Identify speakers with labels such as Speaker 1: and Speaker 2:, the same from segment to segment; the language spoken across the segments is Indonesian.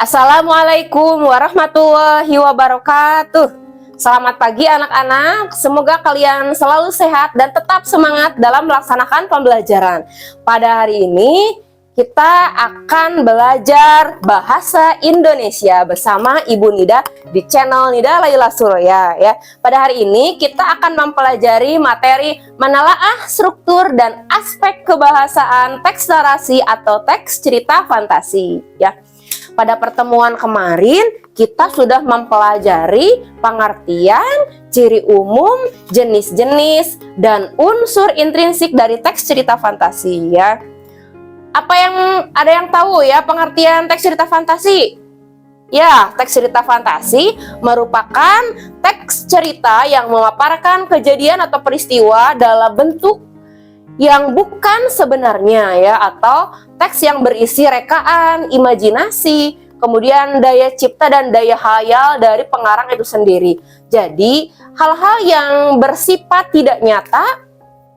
Speaker 1: Assalamualaikum warahmatullahi wabarakatuh. Selamat pagi anak-anak, semoga kalian selalu sehat dan tetap semangat dalam melaksanakan pembelajaran. Pada hari ini kita akan belajar bahasa Indonesia bersama Ibu Nida di channel Nida Laila Suroya ya. Pada hari ini kita akan mempelajari materi menelaah struktur dan aspek kebahasaan teks narasi atau teks cerita fantasi ya. Pada pertemuan kemarin, kita sudah mempelajari pengertian, ciri umum, jenis-jenis, dan unsur intrinsik dari teks cerita fantasi ya. Ada yang tahu ya pengertian teks cerita fantasi? Ya, teks cerita fantasi merupakan teks cerita yang memaparkan kejadian atau peristiwa dalam bentuk yang bukan sebenarnya ya, atau teks yang berisi rekaan, imajinasi, kemudian daya cipta dan daya hayal dari pengarang itu sendiri. Jadi, hal-hal yang bersifat tidak nyata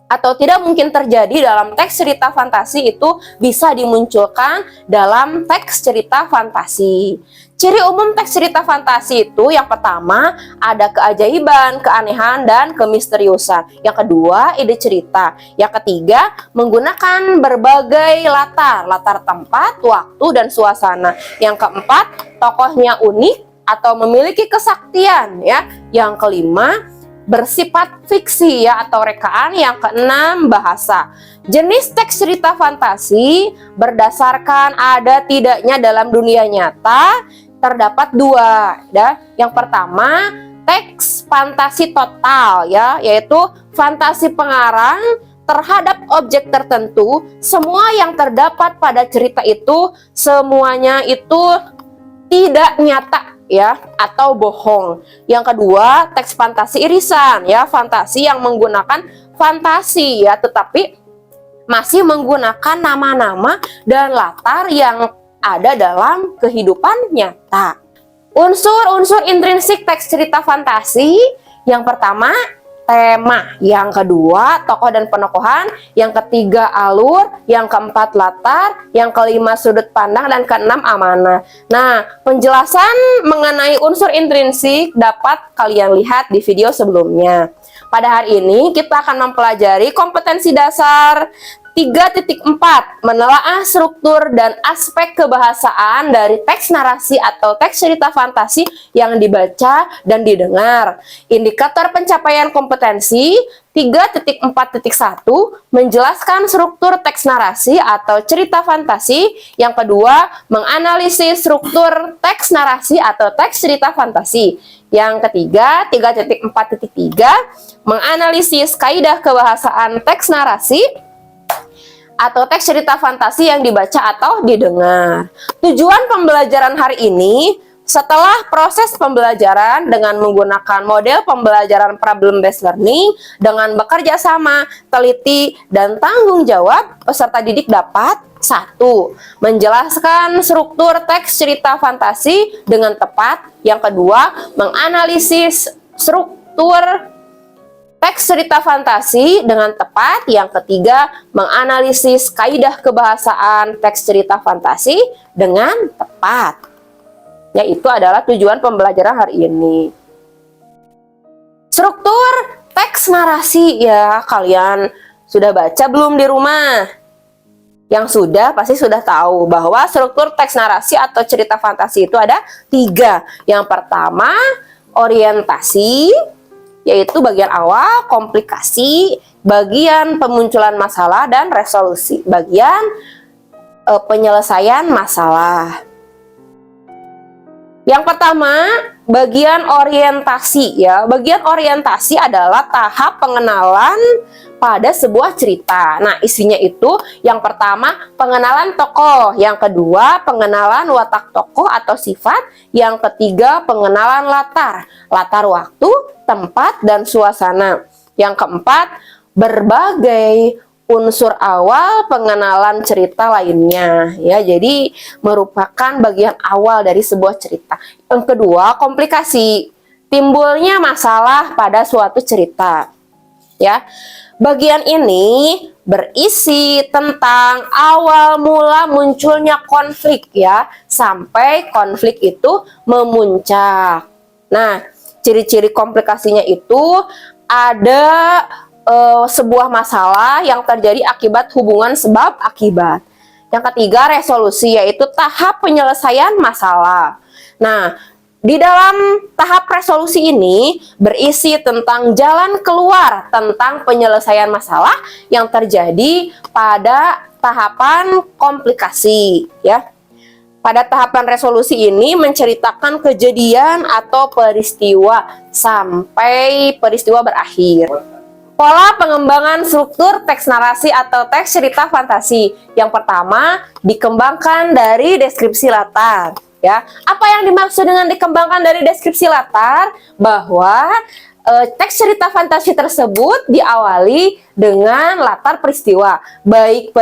Speaker 1: atau tidak mungkin terjadi dalam teks cerita fantasi itu bisa dimunculkan dalam teks cerita fantasi. Ciri umum teks cerita fantasi itu yang pertama ada keajaiban, keanehan, dan kemisteriusan. Yang kedua ide cerita. Yang ketiga menggunakan berbagai latar tempat, waktu, dan suasana. Yang keempat tokohnya unik atau memiliki kesaktian ya. Yang kelima bersifat fiksi ya atau rekaan. Yang keenam bahasa. Jenis teks cerita fantasi berdasarkan ada tidaknya dalam dunia nyata terdapat dua ya. Yang pertama teks fantasi total ya, yaitu fantasi pengarang terhadap objek tertentu. Semua yang terdapat pada cerita itu semuanya itu tidak nyata ya atau bohong. Yang kedua teks fantasi irisan ya, fantasi yang menggunakan fantasi ya tetapi masih menggunakan nama-nama dan latar yang ada dalam kehidupan nyata. Unsur-unsur intrinsik teks cerita fantasi, yang pertama tema, yang kedua tokoh dan penokohan, yang ketiga alur, yang keempat latar, yang kelima sudut pandang, dan keenam amanah. Nah, penjelasan mengenai unsur intrinsik dapat kalian lihat di video sebelumnya. Pada hari ini kita akan mempelajari kompetensi dasar 3.4 menelaah struktur dan aspek kebahasaan dari teks narasi atau teks cerita fantasi yang dibaca dan didengar. Indikator pencapaian kompetensi 3.4.1 menjelaskan struktur teks narasi atau cerita fantasi. Yang kedua, menganalisis struktur teks narasi atau teks cerita fantasi. Yang ketiga, 3.4.3 menganalisis kaidah kebahasaan teks narasi atau teks cerita fantasi yang dibaca atau didengar. Tujuan pembelajaran hari ini, setelah proses pembelajaran dengan menggunakan model pembelajaran problem based learning dengan bekerja sama, teliti, dan tanggung jawab, peserta didik dapat 1. Menjelaskan struktur teks cerita fantasi dengan tepat. Yang kedua, menganalisis struktur teks cerita fantasi dengan tepat. Yang ketiga, menganalisis kaidah kebahasaan teks cerita fantasi dengan tepat. Yaitu adalah tujuan pembelajaran hari ini. Struktur teks narasi ya, kalian sudah baca belum di rumah? Yang sudah pasti sudah tahu bahwa struktur teks narasi atau cerita fantasi itu ada 3. Yang pertama, orientasi, yaitu bagian awal, komplikasi, bagian pemunculan masalah, dan resolusi, bagian penyelesaian masalah. Yang pertama, bagian orientasi ya. Bagian orientasi adalah tahap pengenalan pada sebuah cerita. Nah, isinya itu yang pertama pengenalan tokoh, yang kedua pengenalan watak tokoh atau sifat, yang ketiga pengenalan latar waktu, tempat, dan suasana. Yang keempat, berbagai unsur awal pengenalan cerita lainnya ya. Jadi merupakan bagian awal dari sebuah cerita. Yang kedua, komplikasi, timbulnya masalah pada suatu cerita ya. Bagian ini berisi tentang awal mula munculnya konflik ya, sampai konflik itu memuncak. Nah, ciri-ciri komplikasinya itu ada sebuah masalah yang terjadi akibat hubungan sebab akibat. Yang ketiga, resolusi, yaitu tahap penyelesaian masalah. Nah, di dalam tahap resolusi ini berisi tentang jalan keluar tentang penyelesaian masalah yang terjadi pada tahapan komplikasi ya. Pada tahapan resolusi ini menceritakan kejadian atau peristiwa sampai peristiwa berakhir. Pola pengembangan struktur teks narasi atau teks cerita fantasi. Yang pertama, dikembangkan dari deskripsi latar. Ya, apa yang dimaksud dengan dikembangkan dari deskripsi latar? Bahwa teks cerita fantasi tersebut diawali dengan latar peristiwa, baik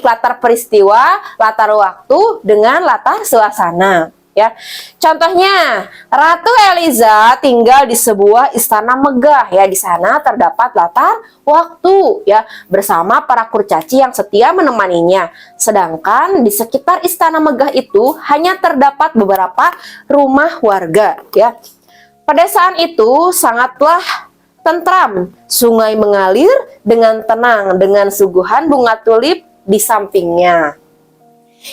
Speaker 1: latar peristiwa, latar waktu dengan latar suasana. Ya, contohnya Ratu Eliza tinggal di sebuah istana megah. Ya, di sana terdapat latar waktu ya bersama para kurcaci yang setia menemaninya. Sedangkan di sekitar istana megah itu hanya terdapat beberapa rumah warga. Ya, pedesaan itu sangatlah tentram. Sungai mengalir dengan tenang dengan suguhan bunga tulip di sampingnya.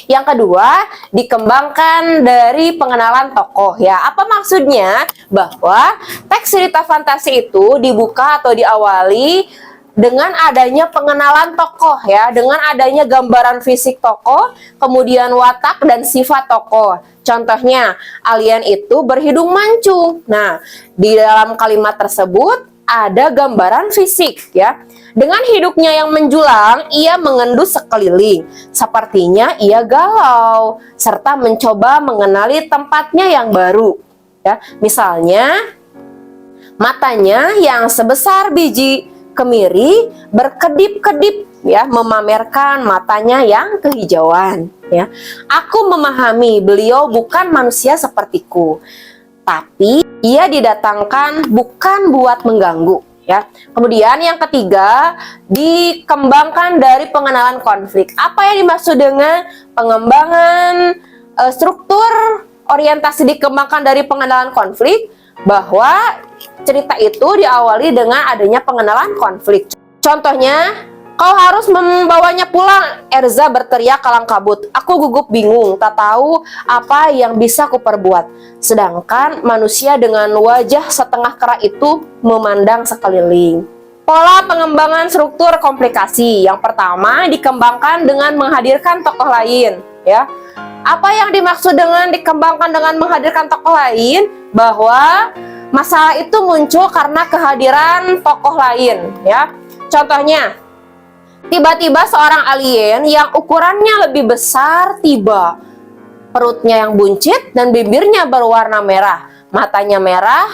Speaker 1: Yang kedua, dikembangkan dari pengenalan tokoh ya. Apa maksudnya? Bahwa teks cerita fantasi itu dibuka atau diawali dengan adanya pengenalan tokoh ya, dengan adanya gambaran fisik tokoh, kemudian watak dan sifat tokoh. Contohnya, alien itu berhidung mancung. Nah, di dalam kalimat tersebut ada gambaran fisik ya. Dengan hidupnya yang menjulang, ia mengendus sekeliling. Sepertinya ia galau serta mencoba mengenali tempatnya yang baru. Ya, misalnya matanya yang sebesar biji kemiri berkedip-kedip ya, memamerkan matanya yang kehijauan ya. Aku memahami beliau bukan manusia sepertiku, tapi ia didatangkan bukan buat mengganggu ya. Kemudian yang ketiga, dikembangkan dari pengenalan konflik. Apa yang dimaksud dengan pengembangan struktur orientasi dikembangkan dari pengenalan konflik? Bahwa cerita itu diawali dengan adanya pengenalan konflik. Contohnya, kau harus membawanya pulang. Erza berteriak kalang kabut. Aku gugup bingung, tak tahu apa yang bisa kuperbuat. Sedangkan manusia dengan wajah setengah kera itu memandang sekeliling. Pola pengembangan struktur komplikasi. Yang pertama, dikembangkan dengan menghadirkan tokoh lain. Ya, apa yang dimaksud dengan dikembangkan dengan menghadirkan tokoh lain? Bahwa masalah itu muncul karena kehadiran tokoh lain. Ya, contohnya, tiba-tiba seorang alien yang ukurannya lebih besar tiba. Perutnya yang buncit dan bibirnya berwarna merah. Matanya merah.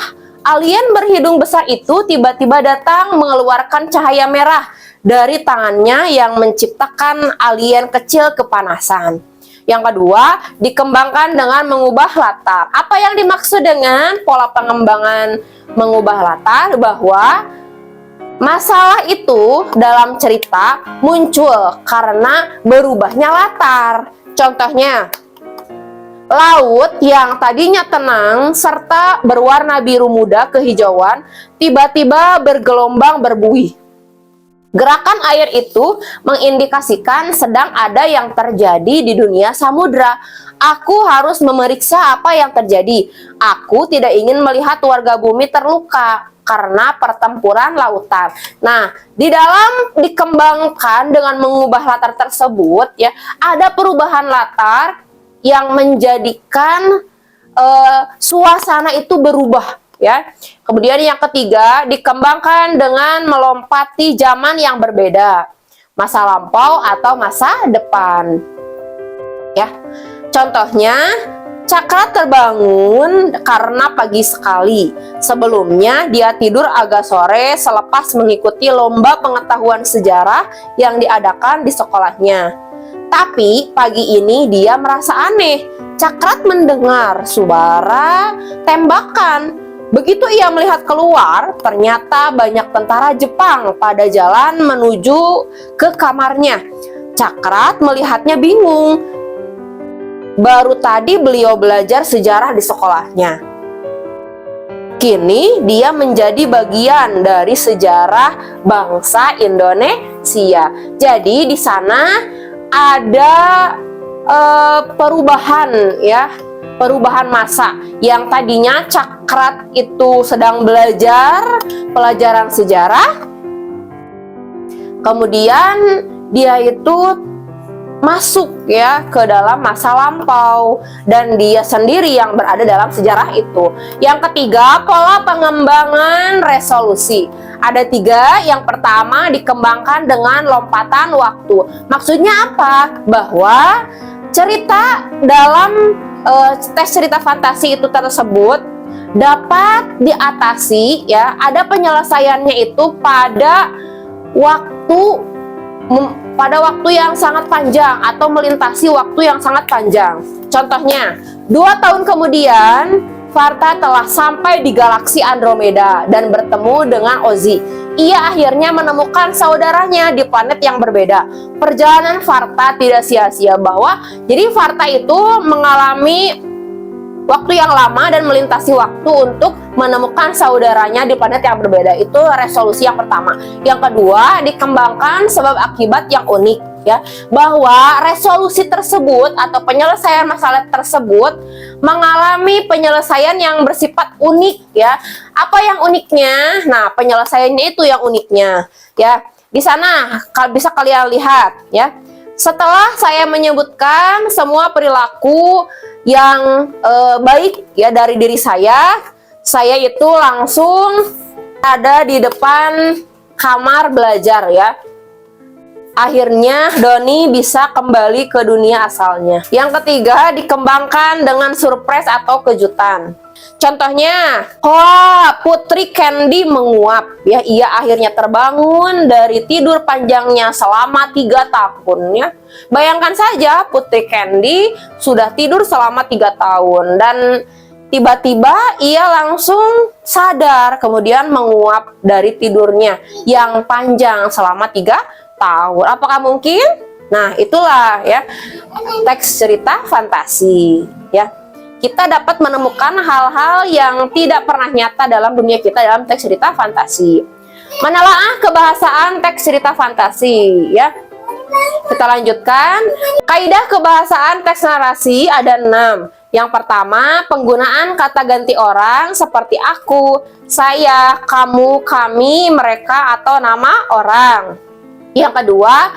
Speaker 1: Alien berhidung besar itu tiba-tiba datang mengeluarkan cahaya merah dari tangannya yang menciptakan alien kecil kepanasan. Yang kedua, dikembangkan dengan mengubah latar. Apa yang dimaksud dengan pola pengembangan mengubah latar? Bahwa masalah itu dalam cerita muncul karena berubahnya latar. Contohnya, laut yang tadinya tenang serta berwarna biru muda kehijauan tiba-tiba bergelombang berbuih. Gerakan air itu mengindikasikan sedang ada yang terjadi di dunia samudra. Aku harus memeriksa apa yang terjadi. Aku tidak ingin melihat warga bumi terluka karena pertempuran lautan. Nah, di dalam dikembangkan dengan mengubah latar tersebut ya, ada perubahan latar yang menjadikan suasana itu berubah. Ya. Kemudian yang ketiga, dikembangkan dengan melompati zaman yang berbeda, masa lampau atau masa depan. Ya, contohnya Cakra terbangun karena pagi sekali. Sebelumnya dia tidur agak sore selepas mengikuti lomba pengetahuan sejarah yang diadakan di sekolahnya. Tapi pagi ini dia merasa aneh. Cakrat mendengar suara tembakan. Begitu ia melihat keluar, ternyata banyak tentara Jepang pada jalan menuju ke kamarnya. Cakrat melihatnya bingung. Baru tadi beliau belajar sejarah di sekolahnya. Kini dia menjadi bagian dari sejarah bangsa Indonesia. Jadi di sana ada perubahan ya. Perubahan masa yang tadinya Cakrat itu sedang belajar pelajaran sejarah, kemudian dia itu masuk ya ke dalam masa lampau dan dia sendiri yang berada dalam sejarah itu. Yang ketiga, pola pengembangan resolusi. Ada 3. Yang pertama, dikembangkan dengan lompatan waktu. Maksudnya apa? Bahwa cerita dalam teks cerita fantasi itu tersebut dapat diatasi ya, ada penyelesaiannya itu pada waktu yang sangat panjang atau melintasi waktu yang sangat panjang. Contohnya, 2 tahun kemudian Varta telah sampai di galaksi Andromeda dan bertemu dengan Ozzy. Ia akhirnya menemukan saudaranya di planet yang berbeda. Perjalanan Varta tidak sia-sia, jadi Varta itu mengalami waktu yang lama dan melintasi waktu untuk menemukan saudaranya di planet yang berbeda. Itu resolusi yang pertama. Yang kedua, dikembangkan sebab akibat yang unik ya, bahwa resolusi tersebut atau penyelesaian masalah tersebut mengalami penyelesaian yang bersifat unik ya. Apa yang uniknya? Nah, penyelesaiannya itu yang uniknya ya. Di sana bisa kalian lihat ya. Setelah saya menyebutkan semua perilaku yang baik ya dari diri saya itu langsung ada di depan kamar belajar ya. Akhirnya Doni bisa kembali ke dunia asalnya. Yang ketiga, dikembangkan dengan surprise atau kejutan. Contohnya, wah, Putri Candy menguap ya. Ia akhirnya terbangun dari tidur panjangnya selama 3 tahun ya. Bayangkan saja, Putri Candy sudah tidur selama 3 tahun dan tiba-tiba ia langsung sadar, kemudian menguap dari tidurnya yang panjang selama 3 tahun. Apakah mungkin? Nah, itulah ya teks cerita fantasi ya. Kita dapat menemukan hal-hal yang tidak pernah nyata dalam dunia kita dalam teks cerita fantasi. Menelaah kebahasaan teks cerita fantasi ya. Kita lanjutkan. Kaidah kebahasaan teks narasi ada 6. Yang pertama, penggunaan kata ganti orang seperti aku, saya, kamu, kami, mereka, atau nama orang. Yang kedua,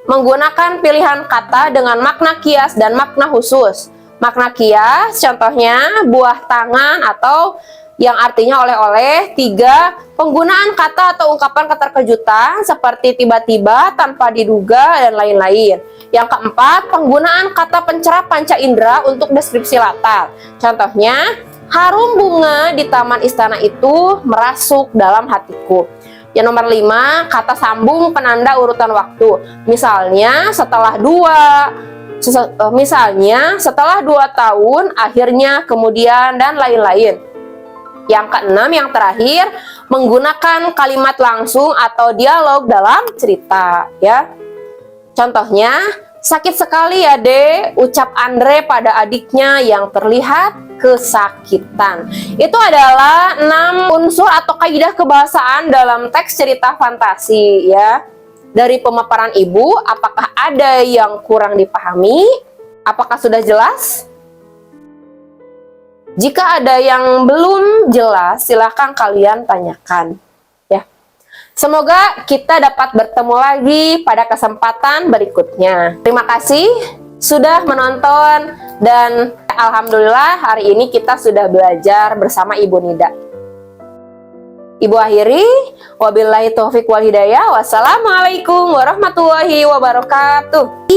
Speaker 1: menggunakan pilihan kata dengan makna kias dan makna khusus. Makna kias contohnya buah tangan atau yang artinya oleh-oleh. 3, penggunaan kata atau ungkapan keterkejutan seperti tiba-tiba, tanpa diduga, dan lain-lain. Yang keempat, penggunaan kata pencerah panca indera untuk deskripsi latar. Contohnya, harum bunga di taman istana itu merasuk dalam hatiku. Yang nomor 5, kata sambung penanda urutan waktu. Misalnya setelah 2 tahun, akhirnya, kemudian, dan lain-lain. Yang keenam, yang terakhir, menggunakan kalimat langsung atau dialog dalam cerita ya. Contohnya, sakit sekali ya Dek, ucap Andre pada adiknya yang terlihat kesakitan. Itu adalah 6 unsur atau kaidah kebahasaan dalam teks cerita fantasi ya. Dari pemaparan Ibu, apakah ada yang kurang dipahami? Apakah sudah jelas? Jika ada yang belum jelas, silahkan kalian tanyakan ya. Semoga kita dapat bertemu lagi pada kesempatan berikutnya. Terima kasih sudah menonton dan alhamdulillah hari ini kita sudah belajar bersama Ibu Nida. Ibu akhiri, wabillahi taufiq wal hidayah. Wassalamualaikum warahmatullahi wabarakatuh.